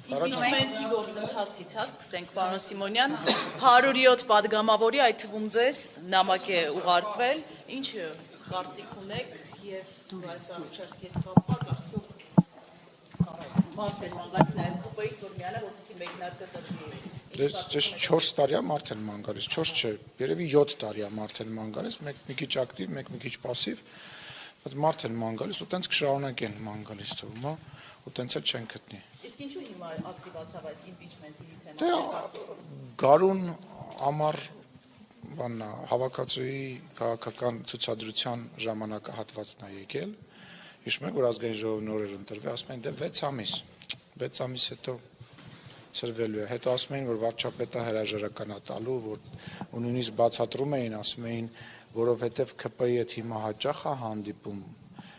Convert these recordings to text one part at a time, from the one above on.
Իմպիչմենտի գործընթացից սկսենք, պարոն Սիմոնյան, 107 պատգամավորի, այդ թվում ձեզ նամակ է ուղարկվել, ինչ կարծիք ունեք և այս առաջարկի հետ կապված արդյոք Մարդ են ման գալիս նաև կուպեից, որ միանա, որպեսզի մեկնարկը տրվի։ Ձեզ 4 տարի է մարդ են ման գալիս, 4 չէ, երևի 7 տարի է մարդ են ման գալիս, մեկ մի քիչ ակտիվ, մեկ մի քիչ պասիվ, մարդ են ման գալիս, ու տենց կշարունակեն ման գալիս թվում է, ու տենց էլ չեն գտնի։ Իսկ ինչու հիմա ակտիվացավ այս իմպիչմենտի թեման։ Գարուն ամառ հավաքածուի քաղաքական ցուցադրության ժամանակահատվածն է եկել, հիշում եք, որ ազգային ժողովի նորեր ընտրվի, ասում են դե 6 ամիս հետո ծրվելու է, հետո ասում էին, որ վարչապետը հրաժարական է տալու, որ նույնիսկ բացատրում էին, ասում էին, որովհետև ԿՊ-ի հետ հիմա հաճախ է հանդիպում,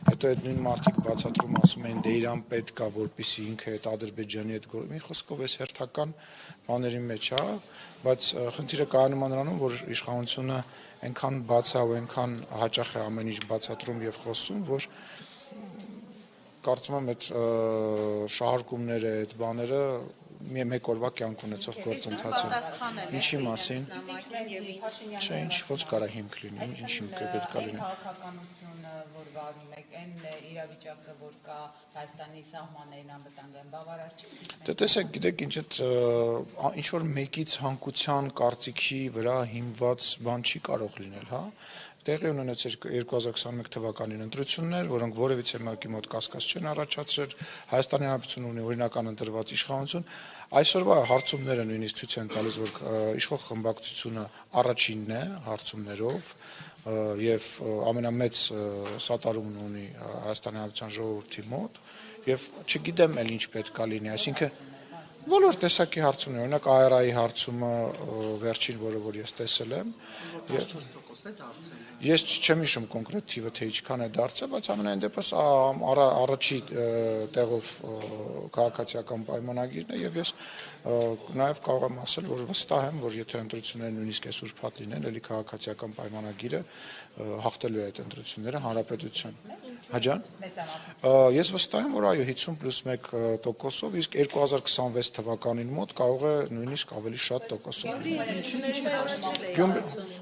հետո այդ նույն մարդիկ բացատրում ասում էին, դե իրան պետք է, որպեսզի ինքը այդ Ադրբեջանի հետ գործի, մի խոսքով այս հերթական բաների մեջ է, բայց խնդիրը կայանում է նրանում, որ իշխանությունը այնքան բաց է ու այնքան հաճախ է ամեն ինչ բացատրում եւ խոսում, որ կարծում եմ այդ շահարկումները, այդ բաները մեկ օրվա կյանք ունեցող գործընթաց է։ Ինչի մասին։ Չէ, ինչ ոնց կարա հիմք լինի, ինչ հիմք պետք է լինի։ Քաղաքականությունը, որ վարում եք, այն իրավիճակը, որ կա Հայաստանի սահմաններին անվտանգային բավարար չի։ Դե տեսեք, գիտեք, ինչ որ մեկի ցանկության, կարծիքի վրա հիմնված բան չի կարող լինել, հա։ Տեղի ունեցել 2021 թվականին ընտրություններ, որոնք որևիցե մեկի մոտ կասկած չեն առաջացրել, Հայաստանի Հանրապետությունը ունի օրինական ընտրված իշխանություն, այսօրվա հարցումները նույնիսկ ցույց են տալիս, որ իշխող խմբակցությունը առաջինն է հարցումներով եւ ամենամեծ սատարումն ունի Հայաստանի Հանրապետության ժողովրդի մոտ եւ չգիտեմ էլ ինչ պետք է լինի, այսինքն բոլոր տեսակի հարցումներ, օրինակ AR-ի հարցումը վերջին, որ ես տեսել եմ, ես չեմ հիշում կոնկրետ թիվը, թե ինչքան է դարձել, բայց ամենայն դեպս առաջի տեղով քաղաքացիական պայմանագիրն է եւ ես նաեւ կարող եմ ասել, որ վստահ եմ, որ եթե ընտրությունները նույնիսկ այսօր փաթ լինեն, ելի քաղաքացիական պայմանագիրը հաղթելու է այդ ընտրությունները հանրապետության։ Հաջան։ Ես վստահ եմ, որ այո 50+1%-ով, իսկ 2026 թվականին մոտ կարող է նույնիսկ ավելի շատ տոկոսով։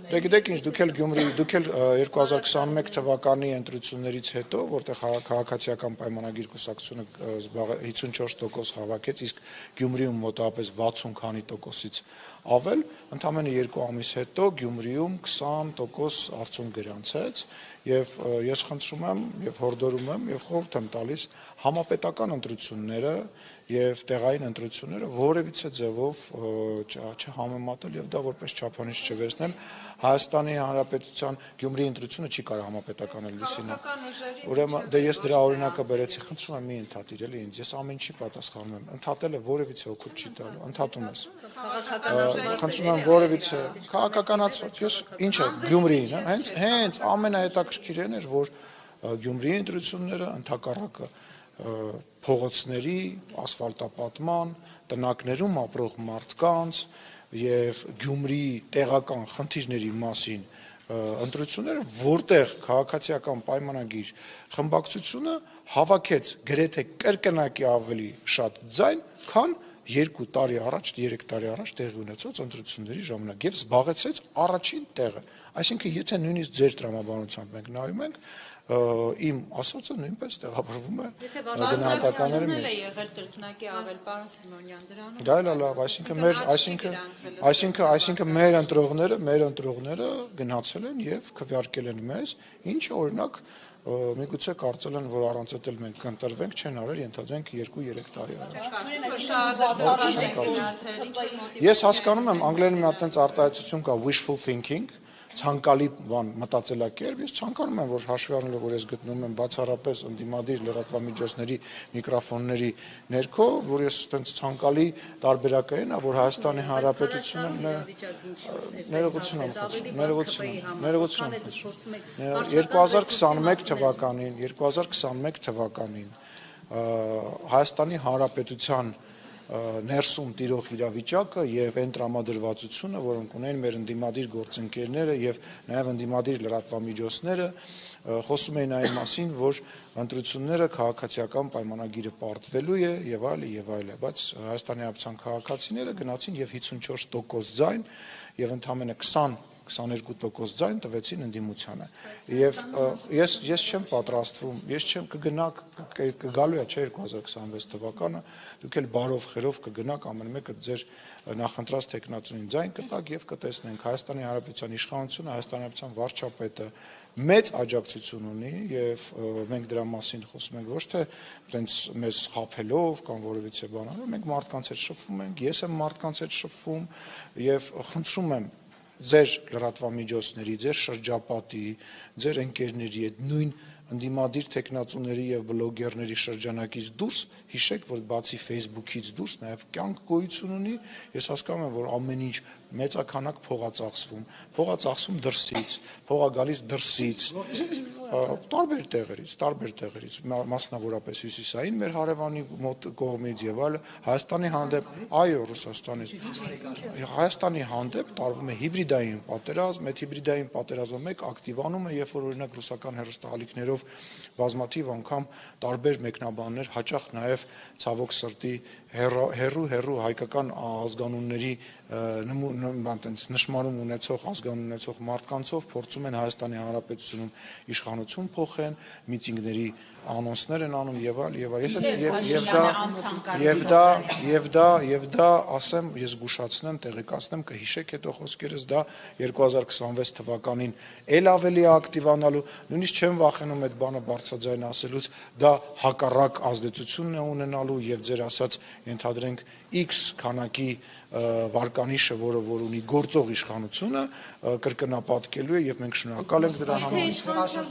Դե գիտեք ինչ, դուք էլ 2021 թվականի ընտրություններից հետո, որտեղ քաղաքացիական պայմանագիր կուսակցությունը 54% հավաքեց, իսկ Գյումրիում մոտավորապես 60 քանի տոկոսից ավել, ընդամենը 2 ամիս հետո Գյումրիում 20% արդյունք գրանցեց եւ ես խնդրում եմ եւ հորդորում եմ եւ խորհուրդ եմ տալիս համապետական ընտրությունները եւ տեղային ընտրությունները որևիցե ձևով չհամեմատել եւ դա որպես չափանիշ չվերցնել Հայաստանի Հանրապետության Գյումրիի ընտրությունը չի կարող համապետական լինել։ Ուրեմն դե ես դրա օրինակը բերեցի, խնդրում եմ մի ընդհատիր էլի ինձ, ես ամեն ինչի պատասխանում եմ, ընդհատելը որևիցե օգուտ չի տալու, ընդհատում ես։ Խնդրում եմ որևիցե քաղաքականացված, ես ինչ է Գյումրիին, հենց ամենահետաքրքիրն էր, որ Գյումրիի ընտրությունները ընդհակառակը փողոցների, ասֆալտապատման, տնակներում ապրող մարդկանց եւ Գյումրիի տեղական խնդիրների մասին ընտրությունները, որտեղ քաղաքացիական պայմանագիր խմբակցությունը հավաքեց գրեթե կրկնակի ավելի շատ ձայն, քան 2 տարի առաջ, 3 տարի առաջ տեղի ունեցած ընտրությունների ժամանակ եւ զբաղեցրեց առաջին տեղը։ Այսինքն, եթե նույնիսկ ձեր տրամաբանությամբ մենք նայում ենք, իմ ասածը նույնպես տեղավորվում է գնահատականների մեջ։ Եղել կրկնակի ավել, պարոն Սիմոնյան, դրանում։ Դա էլ լավ, այսինքն մեր ընտրողները գնացել են եւ քվեարկել են մեզ, ինչը օրինակ միգուցե կարծել են, որ առանց էլ մենք կընտրվենք, չեն արել, ենթադրենք 2-3 տարի առաջ։ Ես հասկանում եմ, անգլերենի մի հատ այնց արտահայտություն կա wishful thinking, ցանկալի բան մտածելակերպ, ես ցանկանում եմ, որ հաշվի առնելով, որ ես գտնվում եմ բացառապես ընդդիմադիր լրատվամիջոցների միկրոֆոնների ներքո, որ ես այդպես ցանկալի տարբերակային է, որ Հայաստանի Հանրապետությունը ներողություն 2021 թվականին Հայաստանի Հանրապետության ներսում տիրող իրավիճակը եւ այն տրամադրվածությունը, որոնք ունեն մեր ընդդիմադիր գործընկերները եւ նաեւ ընդդիմադիր լրատվամիջոցները, խոսում էին այն մասին, որ ընտրությունները քաղաքացիական պայմանագիրը պարտվելու է եւ այլ, բայց Հայաստանի Հանրապետության քաղաքացիները գնացին եւ 54% ձայն եւ ընդամենը 22% ձայն տվեցին ընդդիմությանը եւ ես չեմ պատրաստվում, կգալու է 2026 թվականը, դուք էլ բարով խերով կգնաք ամեն մեկը ձեր նախընտրած տեխնացուին ձայն կտակ եւ կտեսնենք Հայաստանի Հանրապետության իշխանությունը, Հայաստանի Հանրապետության վարչապետը մեծ աջակցություն ունի եւ մենք դրա մասին խոսում ենք ոչ թե այնց մեզ խափելով կամ որևիցե բան, մենք մարդկանց հետ շփվում ենք, ես եմ մարդկանց հետ շփվում եւ խնդրում եմ ձեր լրատվամիջոցների, ձեր շրջապատի, ձեր ընկերների հետ նույն ընդդիմադիր տեխնացուների եւ բլոգերների շրջանակից դուրս հիշեք, որ բացի Facebook-ից դուրս նաեւ կյանք գոյություն ունի, ես հասկանում եմ, որ ամեն ինչ մեծականակ փողա ծախսվում դրսից, փողա գալիս դրսից, տարբեր տեղերից, մասնավորապես հյուսիսային մեր հարևանի մոտ կողմից եւ այլ, Հայաստանի հանդեպ, այո, Ռուսաստանից, Հայաստանի հանդեպ տարվում է հիբրիդային պատերազմ, այդ հիբրիդային պատերազմը մեկ ակտիվանում է, երբ որ օրինակ ռուսական հեռուստաալիքներով բազմաթիվ անգամ տարբեր մեկնաբաններ, հաճախ նաեւ ցավոք սրտի հերու հայկական ազգանունների նշմարում ունեցող ազգանուն ունեցող մարդկանցով փորձում են Հայաստանի Հանրապետությունում իշխանություն փոխեն, միտինգների անոնսներ են անում եւ դա ասեմ, ես զգուշացնեմ, տեղեկացնեմ, կհիշեք հետո խոսքերս, դա 2026 թվականին էլ ավելի ակտիվանալու, նույնիսկ չեմ վախենում այդ բանը բարձրաձայն ասելուց, դա հակառակ ազդեցությունն է ունենալու եւ ձեր ասած ենթադրենք X քանակի վարկանիշը, որը որ ունի գործող իշխանությունը, կրկնապատկելու է եւ մենք շնորհակալ ենք դրա համար։